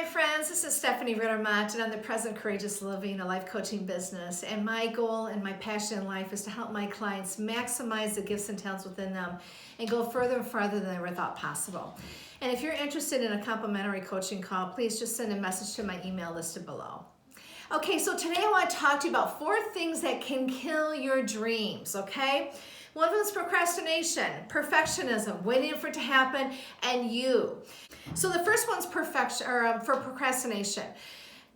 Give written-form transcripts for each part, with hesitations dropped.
friends, this is Stephanie Rittermott, and I'm the president of Courageous Living, a life coaching business. And my goal and my passion in life is to help my clients maximize the gifts and talents within them and go further and farther than they ever thought possible. And if you're interested in a complimentary coaching call, please just send a message to my email listed below. Okay, so today I want to talk to you about 4 things that can kill your dreams, okay? One of them is procrastination, perfectionism, waiting for it to happen, and you. So the first one's for procrastination.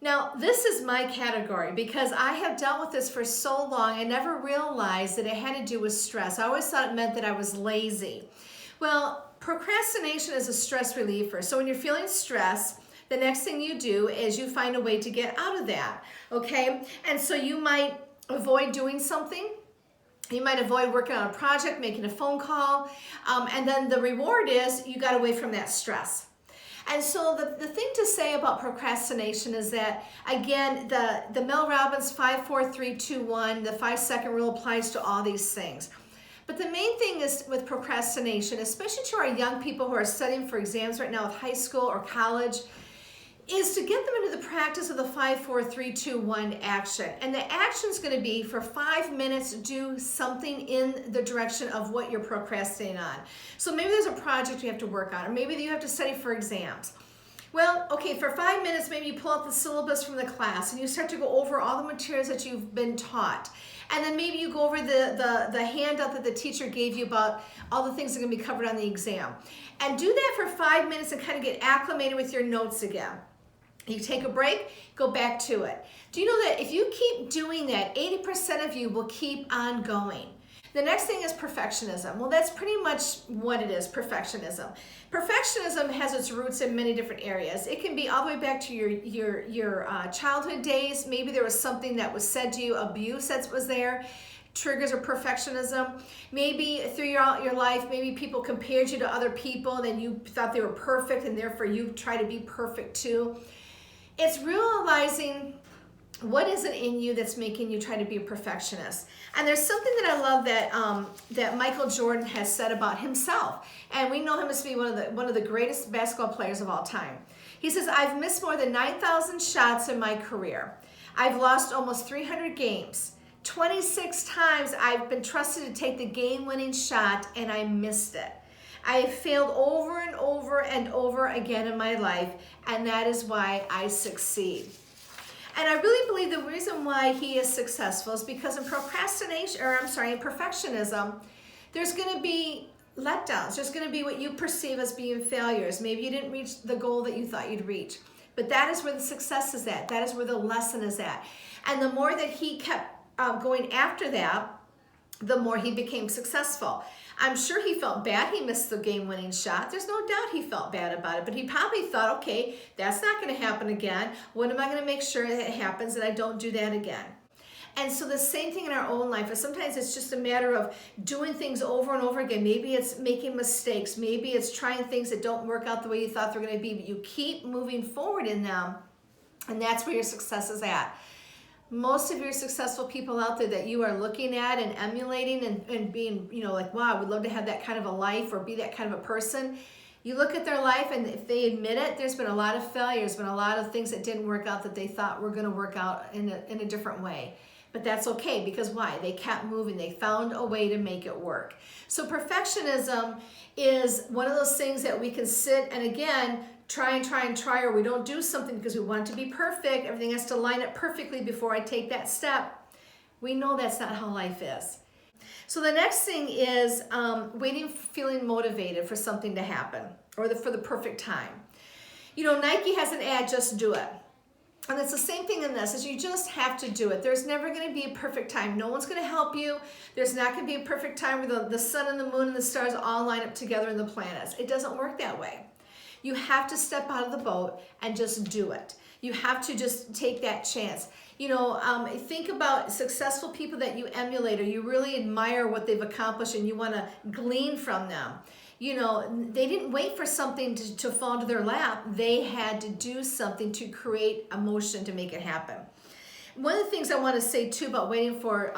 Now, this is my category because I have dealt with this for so long. I never realized that it had to do with stress. I always thought it meant that I was lazy. Well, procrastination is a stress reliever. So when you're feeling stress, the next thing you do is you find a way to get out of that, okay? And so you might avoid doing something. You might avoid working on a project, making a phone call, and then the reward is you got away from that stress. And so the thing to say about procrastination is that, again, the Mel Robbins 5, 4, 3, 2, 1, the 5-second rule applies to all these things. But the main thing is with procrastination, especially to our young people who are studying for exams right now with high school or college, is to get them into the practice of the 5, 4, 3, 2, 1 action. And the action is going to be for 5 minutes, do something in the direction of what you're procrastinating on. So maybe there's a project you have to work on, or maybe you have to study for exams. Well, okay, for 5 minutes, maybe you pull out the syllabus from the class and you start to go over all the materials that you've been taught. And then maybe you go over the handout that the teacher gave you about all the things that are going to be covered on the exam. And do that for 5 minutes and kind of get acclimated with your notes again. You take a break, go back to it. Do you know that if you keep doing that, 80% of you will keep on going? The next thing is perfectionism. Well, that's pretty much what it is, perfectionism. Perfectionism has its roots in many different areas. It can be all the way back to your childhood days. Maybe there was something that was said to you, abuse that was there, triggers of perfectionism. Maybe through your life, maybe people compared you to other people, and then you thought they were perfect, and therefore you try to be perfect too. It's realizing what is it in you that's making you try to be a perfectionist. And there's something that I love that Michael Jordan has said about himself. And we know him as to be one of the greatest basketball players of all time. He says, I've missed more than 9,000 shots in my career. I've lost almost 300 games. 26 times I've been trusted to take the game-winning shot and I missed it. I have failed over and over and over again in my life, and that is why I succeed. And I really believe the reason why he is successful is because in perfectionism, there's going to be letdowns. There's going to be what you perceive as being failures. Maybe you didn't reach the goal that you thought you'd reach. But that is where the success is at. That is where the lesson is at. And the more that he kept going after that, the more he became successful. I'm sure he felt bad he missed the game-winning shot. There's no doubt he felt bad about it, but he probably thought, okay, that's not going to happen again. What am I going to make sure that it happens and I don't do that again? And so the same thing in our own life, is sometimes it's just a matter of doing things over and over again. Maybe it's making mistakes. Maybe it's trying things that don't work out the way you thought they were going to be, but you keep moving forward in them, and that's where your success is at. Most of your successful people out there that you are looking at and emulating and being, like, wow, I would love to have that kind of a life or be that kind of a person. You look at their life, and if they admit it, there's been a lot of failures, been a lot of things that didn't work out that they thought were going to work out in a different way. But that's okay, because why? They kept moving. They found a way to make it work. So perfectionism is one of those things that we can sit and, again, try, or we don't do something because we want it to be perfect. Everything has to line up perfectly before I take that step. We know that's not how life is. So the next thing is waiting, feeling motivated for something to happen, or for the perfect time. Nike has an ad, just do it. And it's the same thing in this, is you just have to do it. There's never going to be a perfect time. No one's going to help you. There's not going to be a perfect time where the sun and the moon and the stars all line up together in the planets. It doesn't work that way. You have to step out of the boat and just do it. You have to just take that chance. Think about successful people that you emulate or you really admire what they've accomplished and you want to glean from them. They didn't wait for something to fall into their lap. They had to do something to create emotion to make it happen. One of the things I want to say too about waiting for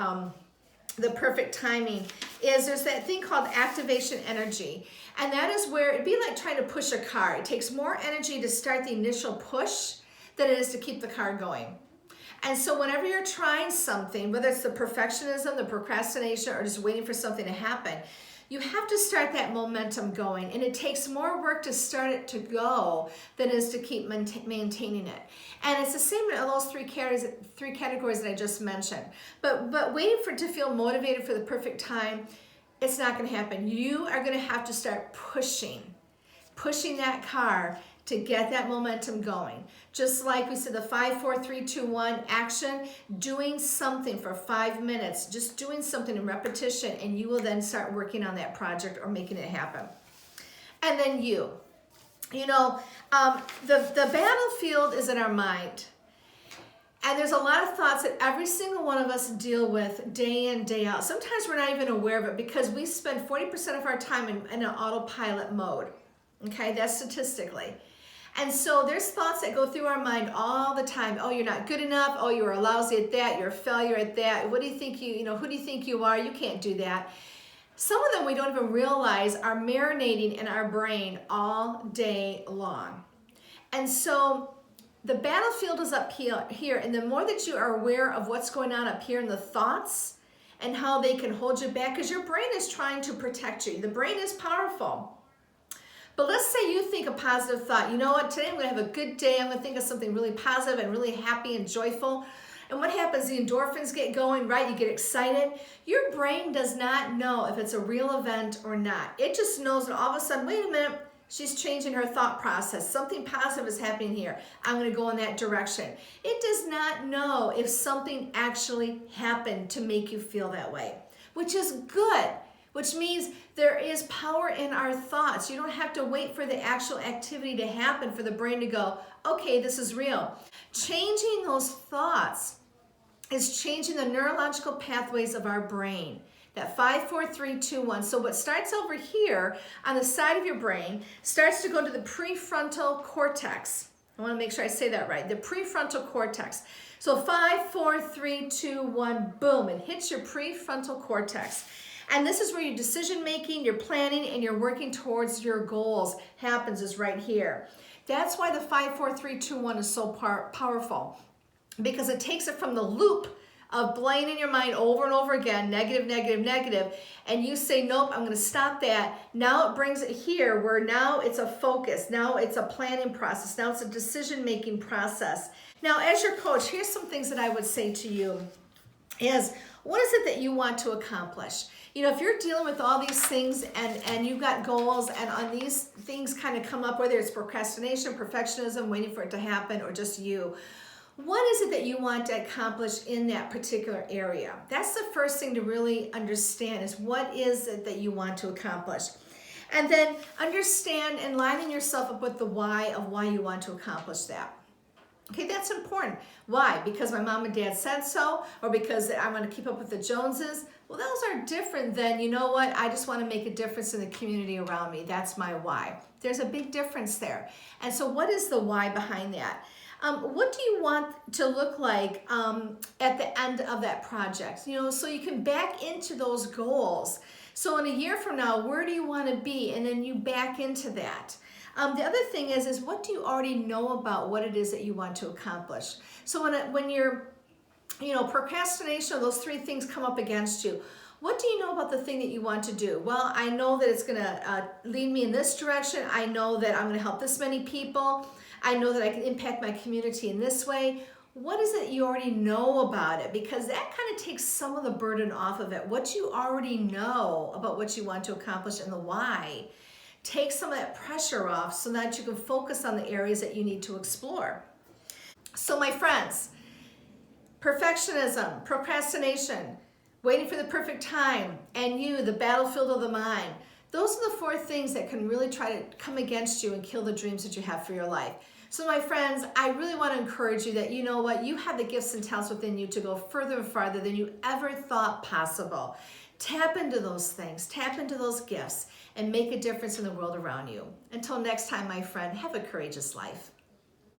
the perfect timing is there's that thing called activation energy. And that is where it'd be like trying to push a car. It takes more energy to start the initial push than it is to keep the car going. And so whenever you're trying something, whether it's the perfectionism, the procrastination, or just waiting for something to happen, you have to start that momentum going. And it takes more work to start it to go than it is to keep maintaining it. And it's the same in those three categories that I just mentioned. But waiting for it to feel motivated for the perfect time, it's not going to happen. You are going to have to start pushing that car to get that momentum going. Just like we said, the 5, 4, 3, 2, 1 action, doing something for 5 minutes, just doing something in repetition, and you will then start working on that project or making it happen. And then the battlefield is in our mind. And there's a lot of thoughts that every single one of us deal with day in, day out. Sometimes we're not even aware of it because we spend 40% of our time in an autopilot mode. Okay, that's statistically. And so there's thoughts that go through our mind all the time. Oh, you're not good enough. Oh, you're a lousy at that. You're a failure at that. What do you think who do you think you are? You can't do that. Some of them we don't even realize are marinating in our brain all day long. And so the battlefield is up here. And the more that you are aware of what's going on up here in the thoughts and how they can hold you back, because your brain is trying to protect you. The brain is powerful. But let's say you think a positive thought. You know what? Today I'm going to have a good day. I'm going to think of something really positive and really happy and joyful. And what happens? The endorphins get going, right? You get excited. Your brain does not know if it's a real event or not. It just knows that all of a sudden, wait a minute, she's changing her thought process. Something positive is happening here. I'm going to go in that direction. It does not know if something actually happened to make you feel that way, which is good. Which means there is power in our thoughts. You don't have to wait for the actual activity to happen for the brain to go, okay, this is real. Changing those thoughts is changing the neurological pathways of our brain. That 5, 4, 3, 2, 1. So what starts over here on the side of your brain starts to go to the prefrontal cortex. I want to make sure I say that right. The prefrontal cortex. So 5, 4, 3, 2, 1, boom. It hits your prefrontal cortex. And this is where your decision making, your planning, and your working towards your goals happens, is right here. That's why the 5, 4, 3, 2, 1 is so powerful, because it takes it from the loop of blame in your mind over and over again, negative, negative, negative, and you say, nope, I'm going to stop that. Now it brings it here where now it's a focus. Now it's a planning process. Now it's a decision-making process. Now, as your coach, here's some things that I would say to you is, what is it that you want to accomplish? If you're dealing with all these things and you've got goals and on these things kind of come up, whether it's procrastination, perfectionism, waiting for it to happen, or just you, what is it that you want to accomplish in that particular area? That's the first thing to really understand, is what is it that you want to accomplish? And then understand and lining yourself up with the why of why you want to accomplish that. Okay, that's important. Why? Because my mom and dad said so, or because I want to keep up with the Joneses? Well, those are different than, you know what, I just want to make a difference in the community around me. That's my why. There's a big difference there. And so what is the why behind that? What do you want to look like at the end of that project? So you can back into those goals. So in a year from now, where do you want to be? And then you back into that. The other thing is what do you already know about what it is that you want to accomplish? So when you're, procrastination, or those three things come up against you, what do you know about the thing that you want to do? Well, I know that it's going to lead me in this direction. I know that I'm going to help this many people. I know that I can impact my community in this way. What is it you already know about it? Because that kind of takes some of the burden off of it. What you already know about what you want to accomplish and the why takes some of that pressure off so that you can focus on the areas that you need to explore. So my friends, perfectionism, procrastination, waiting for the perfect time, and the battlefield of the mind. Those are the 4 things that can really try to come against you and kill the dreams that you have for your life. So my friends, I really want to encourage you that you know what, you have the gifts and talents within you to go further and farther than you ever thought possible. Tap into those things, tap into those gifts, and make a difference in the world around you. Until next time, my friend, have a courageous life.